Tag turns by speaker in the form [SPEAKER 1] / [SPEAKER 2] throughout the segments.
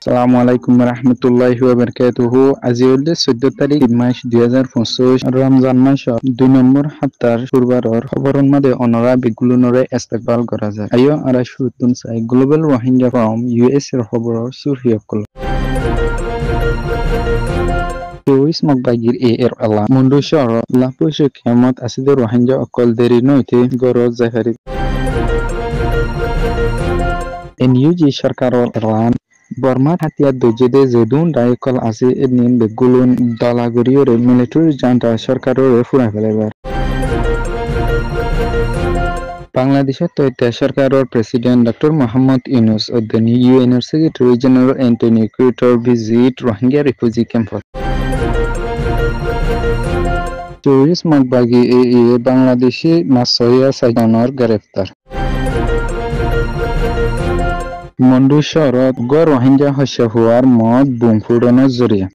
[SPEAKER 1] আসসালামু আলাইকুম রহমতুল্লাহি ওয়া বারাকাতুহু। আজি হলে 14 তারিখ মাস 2025 রমজান মাসর 2 নম্বর সপ্তাহ শুক্রবারর খবরন মাদে অনরা বিগুলনরে ইস্তেকবাল করা যায়। আইও আরা শুরুতুন চাই গ্লোবাল রোহিঙ্গা ফ্রম ইউএস এর খবরর সুরহিয়কল Terrorism magbagir এর আলা মুন্ডু শহর লাপুসে খেমত আসিদে রোহিঙ্গা অকল দেরি নইতে গরজ জাহারি এনইউজি সরকারর এলান বর্মার হাতিয়ার দর্জিদে যেদুন ডাইকল আছে এদিন বেগুলুন দলাগরিয়রে মিলিটারি জান্টা সরকারের ফুরা ফেলেবার বাংলাদেশের তৈরি সরকারের প্রেসিডেন্ট ডক্টর মোহাম্মদ ইউনূস অধ্যনি ইউএনর secretary general Antonio Guterres visit Rohingya refugee ক্যাম্পত টেররিস্ট মাগবাগি বাংলাদেশি মাসইয়া সাইদানর গ্রেফতার মন্ডু শহরত রোহিঙ্গা হস্য হওয়ার মত বুম ফুটানোর জরিয়া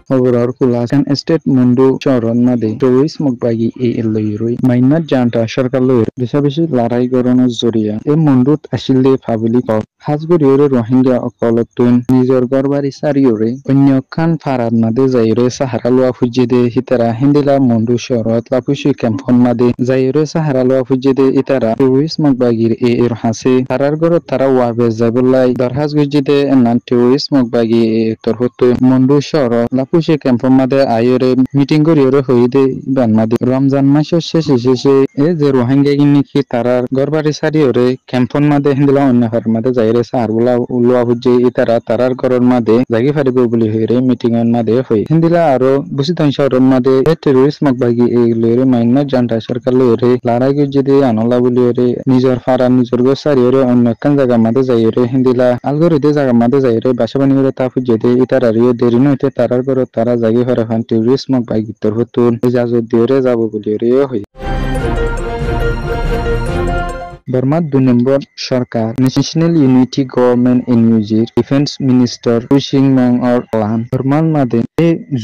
[SPEAKER 1] খবরর কুলাসান স্টেট মন্ডু শহরত মাদে টেররিস্ট মাগবাগি লইরই মাইনাত জান্টা সরকার লইর বেশি লড়াই গরনের জরিয়া এই মন্ডুত আসিলে ফাবলি কক হাজগরিয়রে রোহিঙ্গা অকলতুন নিজর গরবারি সারিয়রে অন্য খান ফারাদ মাদে যাইরে সাহারা লোয়া ফুজিদে হিতারা হিন্দিলা মন্ডু শহরত লাপুসি ক্যাম্পন মাদে যাইরে সাহারা লোয়া ফুজিদে ইতারা টেররিস্ট মাগবাগির এর হাসে তারার গরত তারা ওয়াবে যাবলাই দরহাজ গুজিদে নান টেররিস্ট মাগবাগি তরহত মন্ডু শহরত লাপুসি ক্যাম্পন মাদে আইরে মিটিং করিয়রে হইদে ইবান মাদে রমজান মাসের শেষে যে রোহিঙ্গা গিনিকি তারার গরবারি সারিয়রে ক্যাম্পন মাদে হিন্দিলা অন্য হার মাদে যাই সারগুলা উলোয়া হুজে ইতারা তারার ঘরের মাদে জাগি ফারিব বলি হইরে মিটিং এর মাদে হই হিন্দিলা আরো বুসিতন শহরের মাদে টেররিস্ট মাগবাগি লইরে মাইনা জান্টা সরকার লইরে লড়াই যদি আনলা বলি হইরে নিজর ফারা নিজর গোসারি হইরে অন্য কান জায়গা মাদে যাই হইরে হিন্দিলা আলগরিদে জায়গা মাদে যাই হইরে বাসাবানি হইরে তা ফুজে দে ইতারা রিও দেরি নইতে তারার ঘর তারা জাগি ফারা খান টেররিস্ট মাগবাগি তোর হতুন ইজাজত দিওরে যাব বলি হইরে হই বর্মার 2 নম্বর সরকার ন্যাশনাল ইউনিটি গভর্নমেন্ট এনইউজির ডিফেন্স মিনিস্টার পুশিং ম্যাং অর লান বর্মার মাদে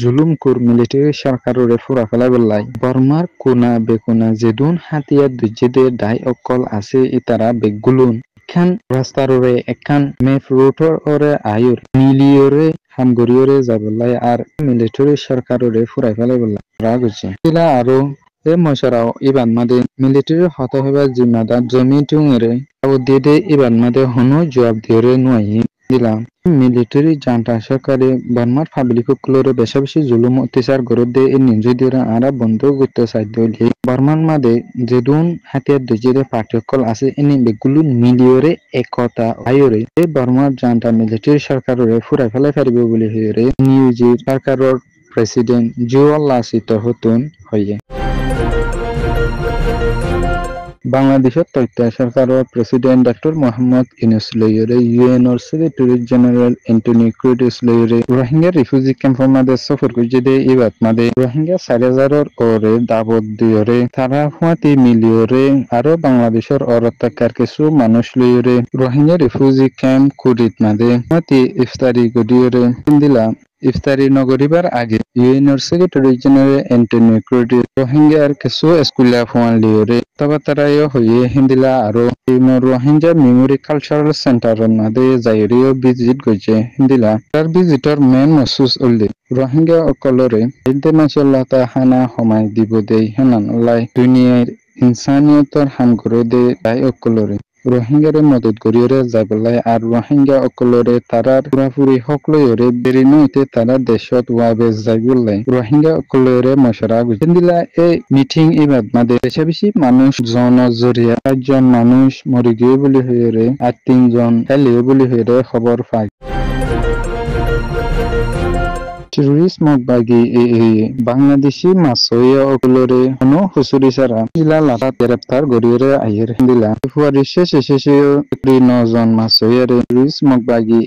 [SPEAKER 1] জুলুম কুর মিলিটারি সরকারের ফুরা ফেলা বেলাই বর্মার কোনা বেকুনা যেদুন হাতিয়ার দুজেদে ডাই অকল আছে ইতারা বেগুলুন এখান রাস্তারে এখান মেফ রোটর ওরে আয়ুর মিলিয়রে হামগরিয়রে যাবলাই আর মিলিটারি সরকারের ফুরাই ফেলা বেলাই রাগ হচ্ছে তিলা আরো মশারাও ইবান মাদে মিলিটারি হত হইবার জিম্মাদার জমি টুঙেরে দেদে ইবান মাদে হনো জবাব দিয়রে নুয়াই দিলাম মিলিটারি জান্টা সরকারে বর্মার পাবলিক কুলরে বেশি জুলুম অত্যাচার গরদ দে এ নিজ দিয়রে আরা বন্ধ করতে সাধ্য হইলে বর্মার মাদে যেদুন হাতিয়ার দজিরে পার্টিকল আছে এনে বেগুলো মিলিয়রে একতা আয়রে এই বর্মার জান্টা মিলিটারি সরকারের ফুরাই ফেলাই পারিব বলে হইরে নিউজি সরকারের প্রেসিডেন্ট জিওয়াল্লা সিত হতুন হইয়ে বাংলাদেশের তথ্য সরকারের প্রেসিডেন্ট ডক্টর মোহাম্মদ ইউনূস লইরে ইউএনর সেক্রেটারি জেনারেল অ্যান্টনিও গুতেরেস লইরে রোহিঙ্গা রিফিউজি ক্যাম্পর মাদে সফর করিদে ইবাত মাদে রোহিঙ্গা 4000 ওরে দাবত দিয়রে তারা হুয়াতি মিলিয়রে আরো বাংলাদেশের অরত্যাকার কিছু মানুষ লইরে রোহিঙ্গা রিফিউজি ক্যাম্প কুরিত মাদে হুয়াতি ইফতারি গদিয়রে দিলা ইফতারি নগরিবার আগে ইউএনর সেক্রেটারি জেনারেল অ্যান্টনিও গুতেরেস রোহিঙ্গার কিছু স্কুলে ফোন লিওরে তবে তারাইও হইয়ে হিন্দিলা আরো রোহিঙ্গা মেমোরি কালচারাল সেন্টারের মাদে যাইরিও ভিজিট করছে হিন্দিলা তার ভিজিটর মেন মসুস উল্লি রোহিঙ্গা অকলরে ইদে মাশাআল্লাহ তা হানা হমাই দিব দেই হেনান লাই দুনিয়ার ইনসানিয়তর হামগরে দে তাই অকলরে রোহিঙ্গারে মদত করিয়রে যাবলাই আর রোহিঙ্গা অকলরে তারার পুরাপুরি হকলয়রে বেরি নইতে তারা দেশত ওয়াবে যাইবলাই রোহিঙ্গা অকলরে মশরা গুজিলা এই মিটিং ইবাদ মাদে বেশি মানুষ জন জরিয়া 5 জন মানুষ মরি গিয়ে বলি হইরে আর 3 জন এলিয়ে বলি হইরে খবর পায় টেররিস্ট মাগবাগি বাংলাদেশি মাসইয়া অকলরে কোনো হুসুরি সারা ইলা লাটা গ্রেফতার গরিয়রে আইয়ের দিলা ফুয়ারি শেষে 9 জন মাসইয়ারে টেররিস্ট মাগবাগি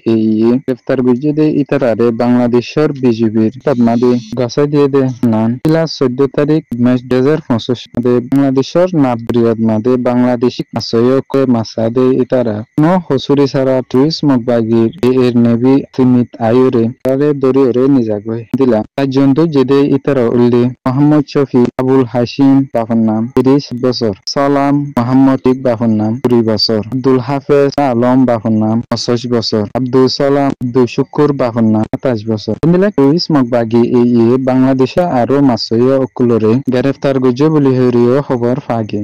[SPEAKER 1] গ্রেফতার গুজে দে ইতারারে বাংলাদেশের বিজিবির তদমাদে গাছাই দিয়ে দে নান ইলা 14 তারিখ মাস 2025 মাদে বাংলাদেশের নাবরিয়াদ মাদে বাংলাদেশি মাসইয়া কো মাসাদে ইতারা নো হুসুরি সারা টেররিস্ট মাগবাগি এর নেভি তিমিত আইরে তারে দরিয়রে নিজা goi dila rajonto jede itara ulli Muhammad Shafi Abul Hashim bafan নাম 30 বছর সালাম মোহাম্মদ ইক বাফন নাম 20 বছর আব্দুল হাফেজ আলম বাফন নাম 25 বছর আব্দুল সালাম আব্দুল শুকুর বাফন নাম 27 বছর ইন্দিলা কুইস মগবাগি এই বাংলাদেশে আরো মাসইয়া অকুলরে গ্রেফতার গজে বলি হরিও খবর ফাগে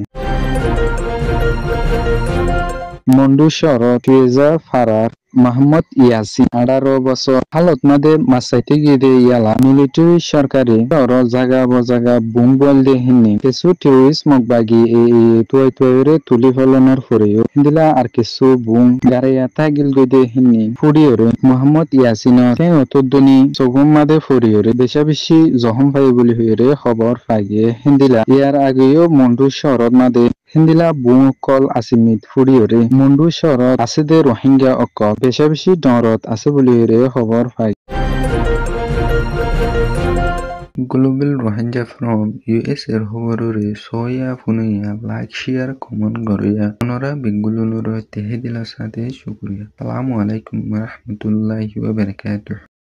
[SPEAKER 1] মন্ডু শহর তুয়েজা ফারার মোহাম্মদ ইয়াসিন 18 বছর হালত মাদে মাসাইতে গিয়ে ইয়ালা মিলিটারি সরকারি জায়গা বজাগা বুম বল দে হিন্নি কিছু টেরিস্ট মগবাগি তুয়ারে তুলি ফলনের ফরেও হিন্দিলা আর কিছু বুম গাড়িয়া তাগিল গই হিন্নি ফুরিয়রে মোহাম্মদ ইয়াসিন অতদ্দনি চগুম মাদে ফরিয়রে বেশা বেশি জখম পাই বলি হইরে খবর পাইয়ে হিন্দিলা ইয়ার আগেও মন্ডু শহরত মাদে হিন্দিলা বুম অকল আসিমিত ফুরিয়রে মন্ডু শহরত আছে দে রোহিঙ্গা অকল বেশা বেশি ডরত আছে বলি হইরে খবর পাই গ্লোবাল রোহিঙ্গা ফ্রম ইউএস এর খবররে সয়া ফুনুইয়া লাইক শেয়ার কমেন্ট করিয়া ওনারা বেঙ্গুলুর তেহে দিলা সাথে শুকরিয়া আসসালামু আলাইকুম ওয়া রাহমাতুল্লাহি ওয়া বারাকাতুহু।